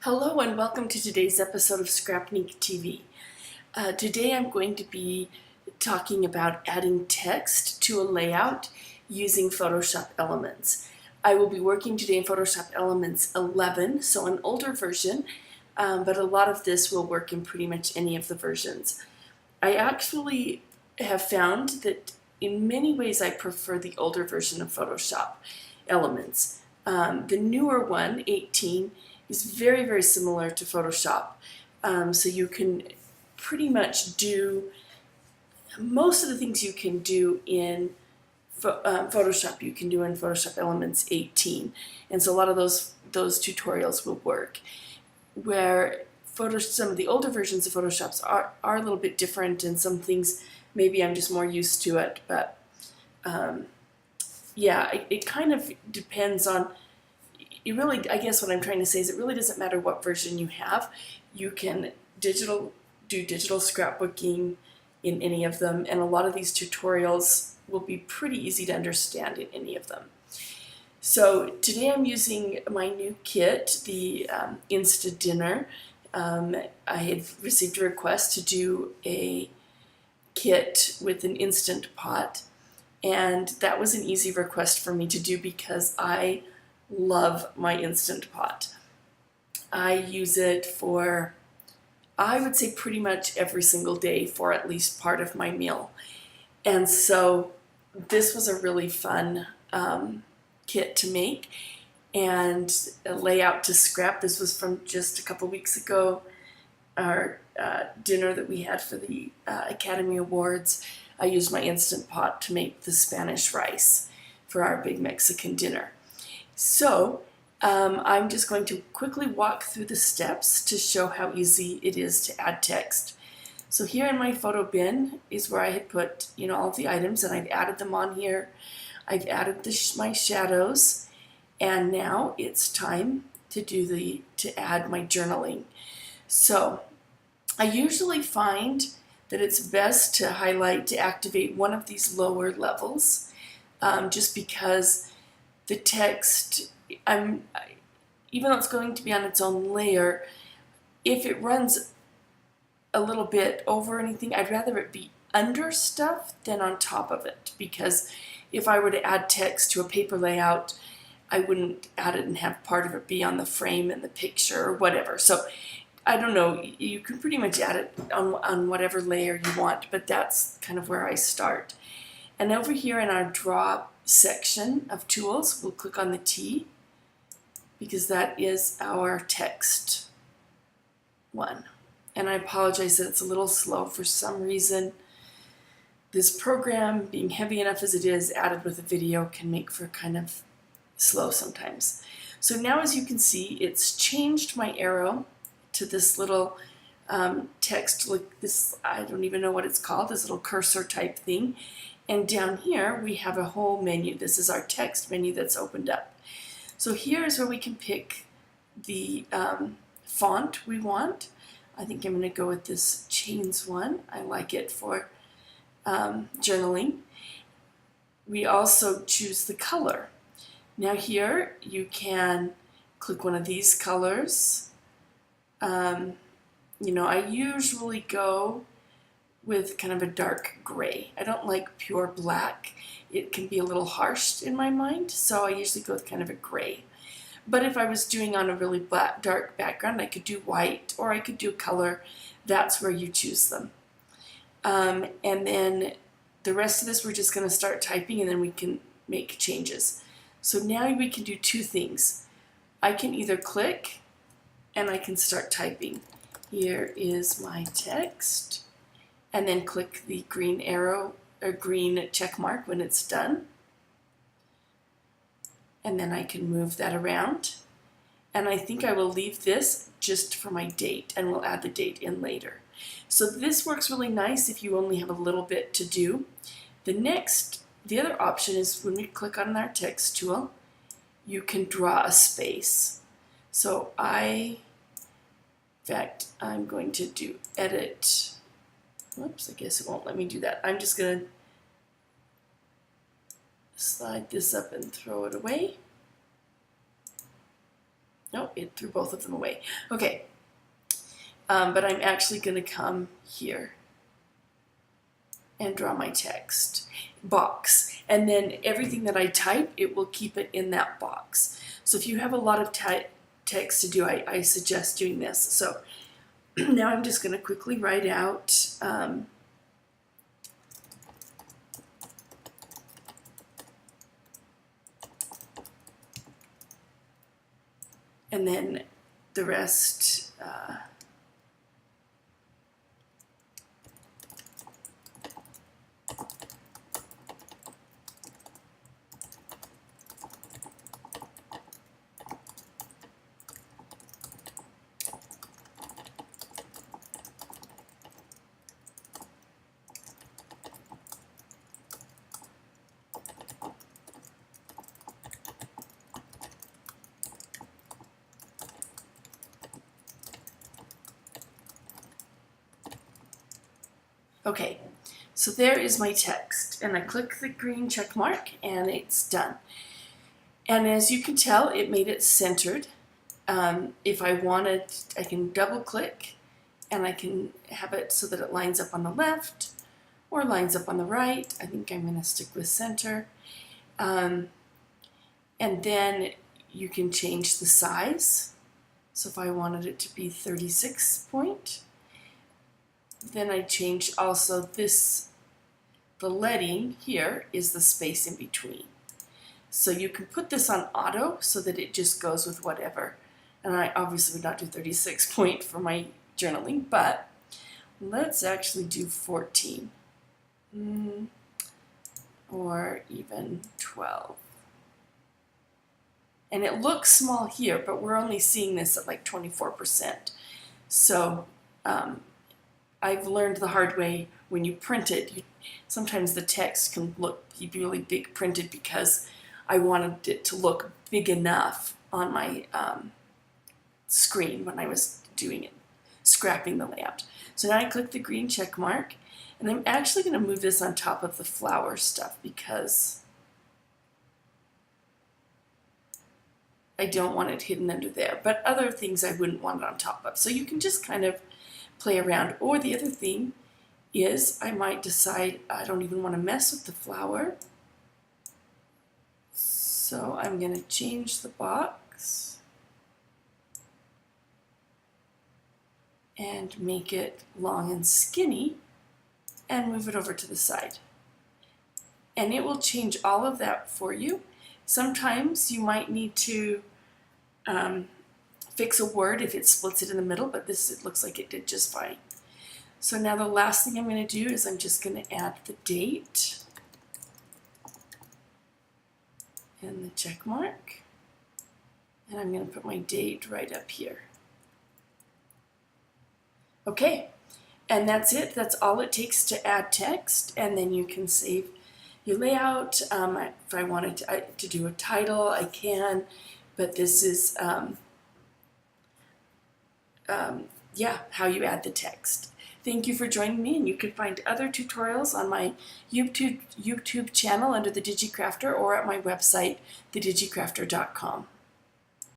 Hello and welcome to today's episode of Scrapnik TV. Today I'm going to be talking about adding text to a layout using Photoshop Elements. I will be working today in Photoshop Elements 11, so an older version, but a lot of this will work in pretty much any of the versions. I actually have found that in many ways I prefer the older version of Photoshop Elements. The newer one, 18, is very, very similar to Photoshop. So you can pretty much do most of the things you can do in Photoshop, you can do in Photoshop Elements 18. And so a lot of those tutorials will work. Where some of the older versions of Photoshops are a little bit different, and some things maybe I'm just more used to it, but yeah, it kind of depends on, I guess what I'm trying to say is it really doesn't matter what version you have. You can do digital scrapbooking in any of them, and a lot of these tutorials will be pretty easy to understand in any of them. So today I'm using my new kit, the Insta Dinner. I had received a request to do a kit with an Instant Pot, and that was an easy request for me to do because I love my Instant Pot. I use it for, I would say, pretty much every single day for at least part of my meal. And so this was a really fun kit to make and a layout to scrap. This was from just a couple weeks ago, our dinner that we had for the Academy Awards. I used my Instant Pot to make the Spanish rice for our big Mexican dinner. So I'm just going to quickly walk through the steps to show how easy it is to add text. So here in my photo bin is where I had put, all of the items, and I've added them on here. I've added my shadows, and now it's time to add my journaling. So I usually find that it's best to activate one of these lower levels, just because the text, even though it's going to be on its own layer, if it runs a little bit over anything, I'd rather it be under stuff than on top of it, because if I were to add text to a paper layout, I wouldn't add it and have part of it be on the frame and the picture or whatever. So I don't know, you can pretty much add it on whatever layer you want, but that's kind of where I start. And over here in our draw section of tools, we'll click on the T, because that is our text one. And I apologize that it's a little slow. For some reason, this program, being heavy enough as it is, added with a video, can make for kind of slow sometimes. So now, as you can see, it's changed my arrow to this little text, like this, I don't even know what it's called, this little cursor type thing. And down here, we have a whole menu. This is our text menu that's opened up. So here is where we can pick the font we want. I think I'm going to go with this Chains one. I like it for journaling. We also choose the color. Now here, you can click one of these colors. I usually go with kind of a dark gray. I don't like pure black. It can be a little harsh in my mind, so I usually go with kind of a gray. But if I was doing on a really dark background, I could do white, or I could do color. That's where you choose them. And then the rest of this, we're just going to start typing, and then we can make changes. So now we can do two things. I can either click, and I can start typing. Here is my text. And then click the green arrow or green check mark when it's done. And then I can move that around. And I think I will leave this just for my date, and we'll add the date in later. So this works really nice if you only have a little bit to do. The other option is when we click on our text tool, you can draw a space. So I'm going to do edit. Whoops, I guess it won't let me do that. I'm just going to slide this up and throw it away. No, it threw both of them away. Okay, but I'm actually going to come here and draw my text box, and then everything that I type, it will keep it in that box. So if you have a lot of text to do, I suggest doing this. So now I'm just going to quickly write out and then the rest okay, so there is my text, and I click the green check mark and it's done. And as you can tell, it made it centered. If I wanted, I can double click and I can have it so that it lines up on the left or lines up on the right. I think I'm going to stick with center. And then you can change the size. So if I wanted it to be 36 point, then I change also this, the leading here is the space in between. So you can put this on auto so that it just goes with whatever. And I obviously would not do 36 point for my journaling, but let's actually do 14 or even 12. And it looks small here, but we're only seeing this at like 24%. So I've learned the hard way, when you print it, sometimes the text can be really big printed because I wanted it to look big enough on my screen when I was doing it, scrapping the layout. So now I click the green check mark, and I'm actually going to move this on top of the flower stuff because I don't want it hidden under there, but other things I wouldn't want it on top of. So you can just kind of play around. Or the other thing is I might decide I don't even want to mess with the flower. So I'm going to change the box and make it long and skinny and move it over to the side. And it will change all of that for you. Sometimes you might need to fix a word if it splits it in the middle, but this, it looks like it did just fine. So now the last thing I'm going to do is I'm just going to add the date and the check mark, and I'm going to put my date right up here. Okay, and that's it. That's all it takes to add text, and then you can save your layout. If I wanted to do a title, I can, but this is yeah, how you add the text. Thank you for joining me, and you can find other tutorials on my YouTube channel under The DigiCrafter or at my website, thedigicrafter.com.